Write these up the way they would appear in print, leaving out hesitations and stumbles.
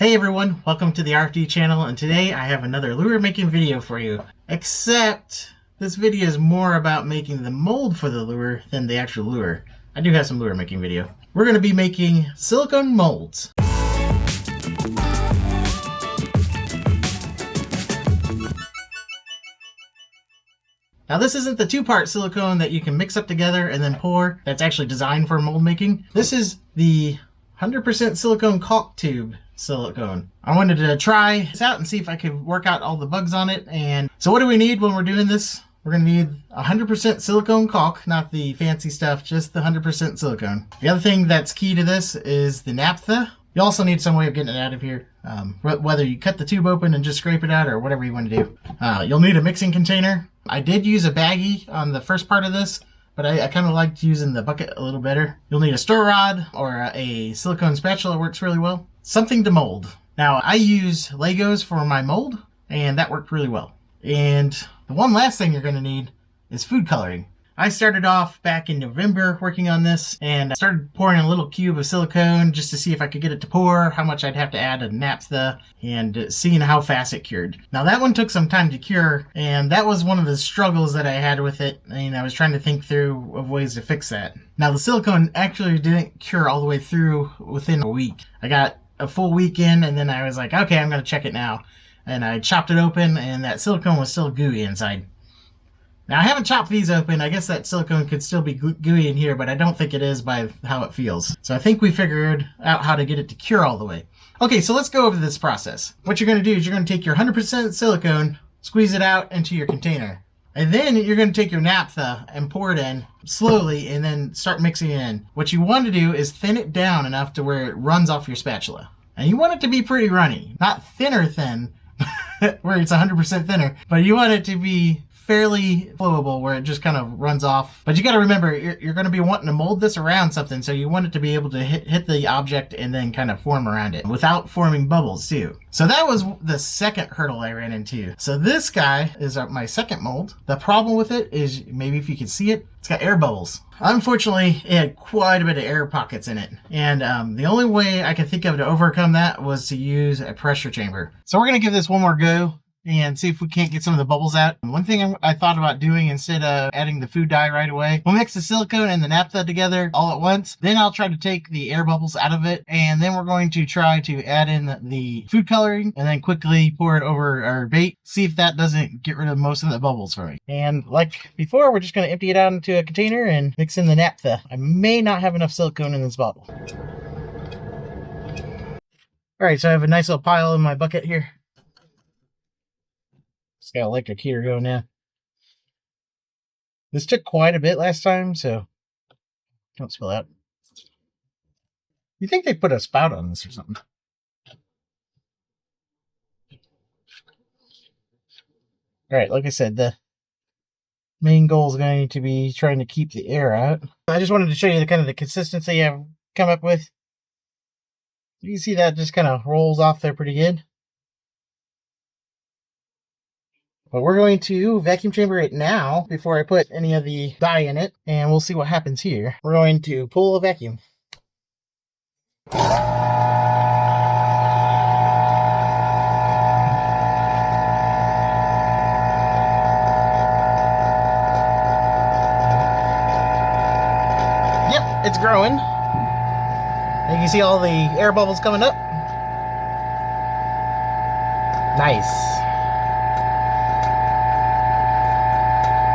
Hey everyone, welcome to the RFD channel, and today I have another lure making video for you. Except this video is more about making the mold for the lure than the actual lure. I do have some lure making video. We're going to be making silicone molds. Now this isn't the two-part silicone that you can mix up together and then pour. That's actually designed for mold making. This is the 100% silicone caulk tube silicone. I wanted to try this out and see if I could work out all the bugs on it. And so what do we need when we're doing this? We're going to need 100% silicone caulk, not the fancy stuff, just the 100% silicone. The other thing that's key to this is the naphtha. You also need some way of getting it out of here, whether you cut the tube open and just scrape it out or whatever you want to do. You'll need a mixing container. I did use a baggie on the first part of this, but I kind of liked using the bucket a little better. You'll need a stir rod or a silicone spatula, works really well. Something to mold. Now I use Legos for my mold, and that worked really well. And the one last thing you're going to need is food coloring. I started off back in November working on this, and I started pouring a little cube of silicone just to see if I could get it to pour, how much I'd have to add of naphtha, and seeing how fast it cured. Now that one took some time to cure, and that was one of the struggles that I had with it, and I was trying to think through of ways to fix that. Now the silicone actually didn't cure all the way through within a week. I got a full week in, and then I was like, okay, I'm going to check it now. And I chopped it open, and that silicone was still gooey inside. Now, I haven't chopped these open. I guess that silicone could still be gooey in here, but I don't think it is by how it feels. So I think we figured out how to get it to cure all the way. Okay, so let's go over this process. What you're going to do is you're going to take your 100% silicone, squeeze it out into your container. And then you're going to take your naphtha and pour it in slowly and then start mixing it in. What you want to do is thin it down enough to where it runs off your spatula. And you want it to be pretty runny. Not thinner thin, where it's 100% thinner, but you want it to be fairly flowable where it just kind of runs off. But you got to remember, you're going to be wanting to mold this around something, so you want it to be able to hit the object and then kind of form around it without forming bubbles too. So that was the second hurdle I ran into. So this guy is my second mold. The problem with it is, maybe if you can see it, it's got air bubbles. Unfortunately, it had quite a bit of air pockets in it. And the only way I could think of to overcome that was to use a pressure chamber. So we're going to give this one more go and see if we can't get some of the bubbles out. One thing I thought about doing, instead of adding the food dye right away, we'll mix the silicone and the naphtha together all at once. Then I'll try to take the air bubbles out of it, and then we're going to try to add in the food coloring and then quickly pour it over our bait, see if that doesn't get rid of most of the bubbles for me. And like before, we're just going to empty it out into a container and mix in the naphtha. I may not have enough silicone in this bottle. Alright, so I have a nice little pile in my bucket here. It's got electric heater going now. This took quite a bit last time, so don't spill out. You think they put a spout on this or something? Alright, like I said, the main goal is going to be trying to keep the air out. I just wanted to show you the kind of the consistency I've come up with. You can see that just kind of rolls off there pretty good. But we're going to vacuum chamber it now before I put any of the dye in it, and we'll see what happens here. We're going to pull a vacuum. Yep, it's growing. And you can see all the air bubbles coming up. Nice.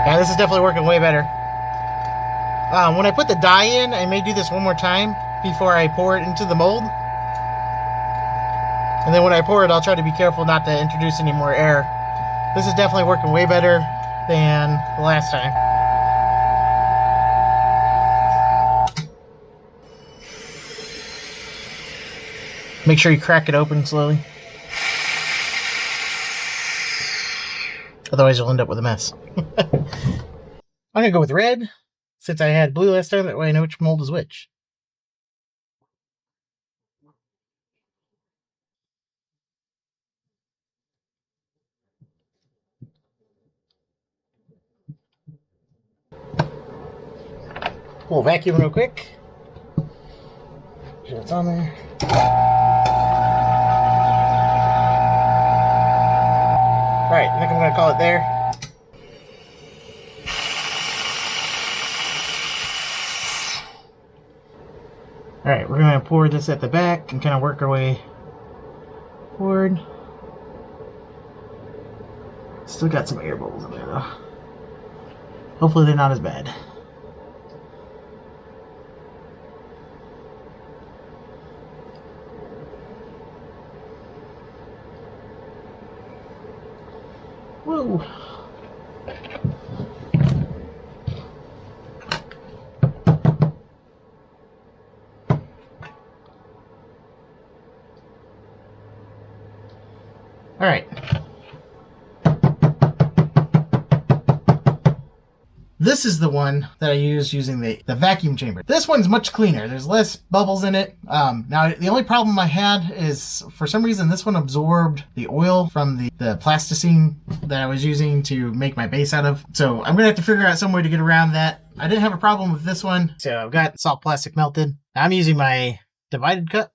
Yeah, this is definitely working way better. When I put the dye in, I may do this one more time before I pour it into the mold. And then when I pour it, I'll try to be careful not to introduce any more air. This is definitely working way better than the last time. Make sure you crack it open slowly. Otherwise, you'll end up with a mess. I'm going to go with red, since I had blue last time. That way I know which mold is which. We'll vacuum real quick. Sure it's on there. I'm going to call it there. Alright, we're going to pour this at the back and kind of work our way forward. Still got some air bubbles in there though. Hopefully they're not as bad. Whoa. All right. This is the one that I use using the vacuum chamber. This one's much cleaner. There's less bubbles in it. Now, the only problem I had is, for some reason, this one absorbed the oil from the plasticine that I was using to make my base out of. So I'm going to have to figure out some way to get around that. I didn't have a problem with this one. So I've got soft plastic melted. I'm using my divided cut.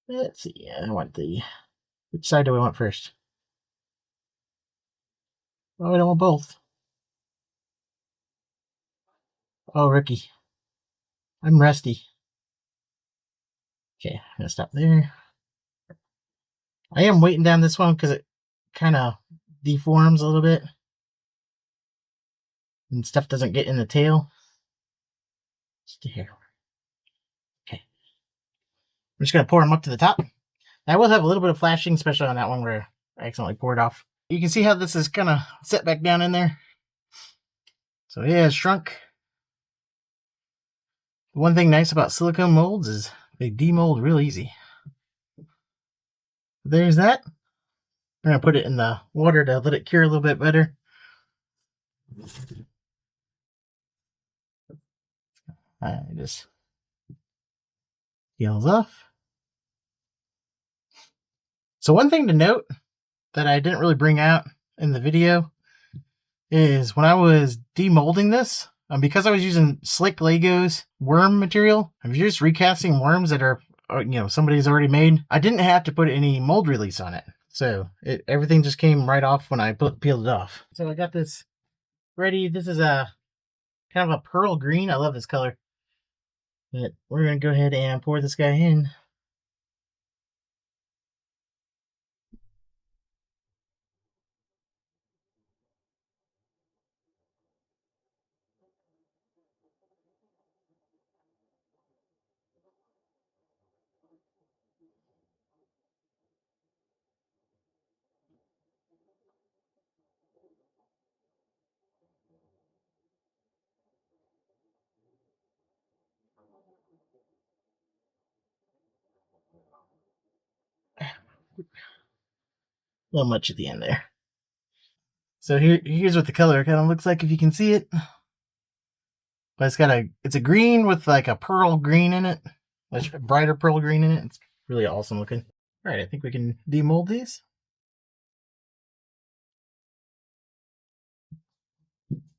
Let's see. I want the... Which side do we want first? Oh, I don't want both. Oh, rookie. I'm rusty. Okay, I'm gonna stop there. I am weighting down this one because it kind of deforms a little bit. And stuff doesn't get in the tail. Stay here. Okay. I'm just gonna pour them up to the top. I will have a little bit of flashing, especially on that one where I accidentally poured off. You can see how this is kind of set back down in there. So yeah, it's shrunk. The one thing nice about silicone molds is they demold real easy. There's that. I'm going to put it in the water to let it cure a little bit better. Just peels off. So one thing to note that I didn't really bring out in the video is when I was demolding this, because I was using Slick Legos worm material, I'm just recasting worms that are, somebody's already made. I didn't have to put any mold release on it. So everything just came right off when I peeled it off. So I got this ready. This is a kind of a pearl green. I love this color. But we're going to go ahead and pour this guy in. A little much at the end there. So here's what the color kind of looks like if you can see it. But it's a green with like a pearl green in it. A brighter pearl green in it. It's really awesome looking. Alright, I think we can demold these.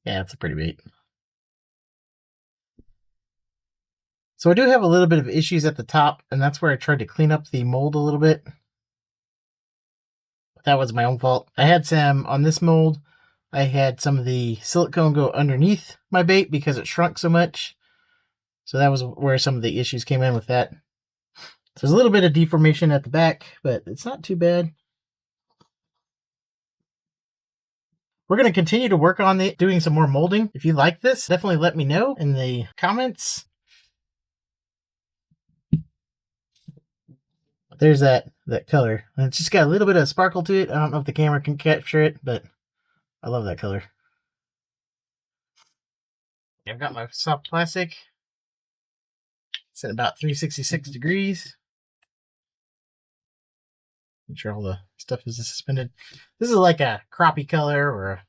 Yeah, it's a pretty bait. So I do have a little bit of issues at the top, and that's where I tried to clean up the mold a little bit. That was my own fault. I had some on this mold. I had some of the silicone go underneath my bait because it shrunk so much. So that was where some of the issues came in with that. So there's a little bit of deformation at the back, but it's not too bad. We're going to continue to work on doing some more molding. If you like this, definitely let me know in the comments. There's that color. And it's just got a little bit of sparkle to it. I don't know if the camera can capture it, but I love that color. I've got my soft plastic. It's at about 366 degrees. Make sure all the stuff is suspended. This is like a crappie color or a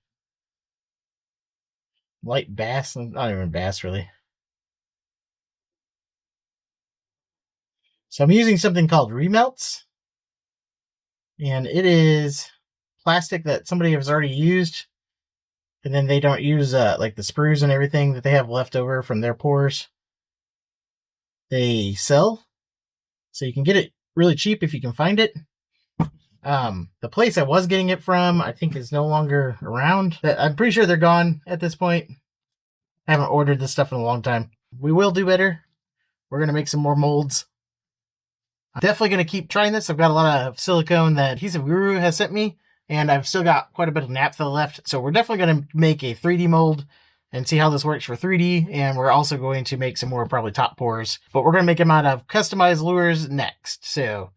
light bass. Not even bass, really. So I'm using something called remelts. And it is plastic that somebody has already used. And then they don't use like the sprues and everything that they have left over from their pours. They sell. So you can get it really cheap if you can find it. The place I was getting it from, I think is no longer around. I'm pretty sure they're gone at this point. I haven't ordered this stuff in a long time. We will do better. We're going to make some more molds. I'm definitely going to keep trying this. I've got a lot of silicone that Adhesive Guru has sent me, and I've still got quite a bit of naphtha left. So we're definitely going to make a 3D mold and see how this works for 3D. And we're also going to make some more probably top pours, but we're going to make them out of customized lures next. So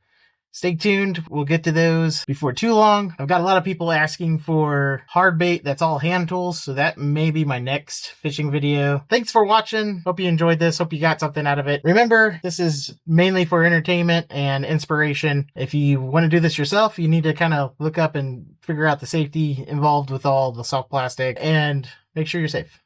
stay tuned. We'll get to those before too long. I've got a lot of people asking for hard bait that's all hand tools, so that may be my next fishing video. Thanks for watching. Hope you enjoyed this. Hope you got something out of it. Remember, this is mainly for entertainment and inspiration. If you want to do this yourself, you need to kind of look up and figure out the safety involved with all the soft plastic, and make sure you're safe.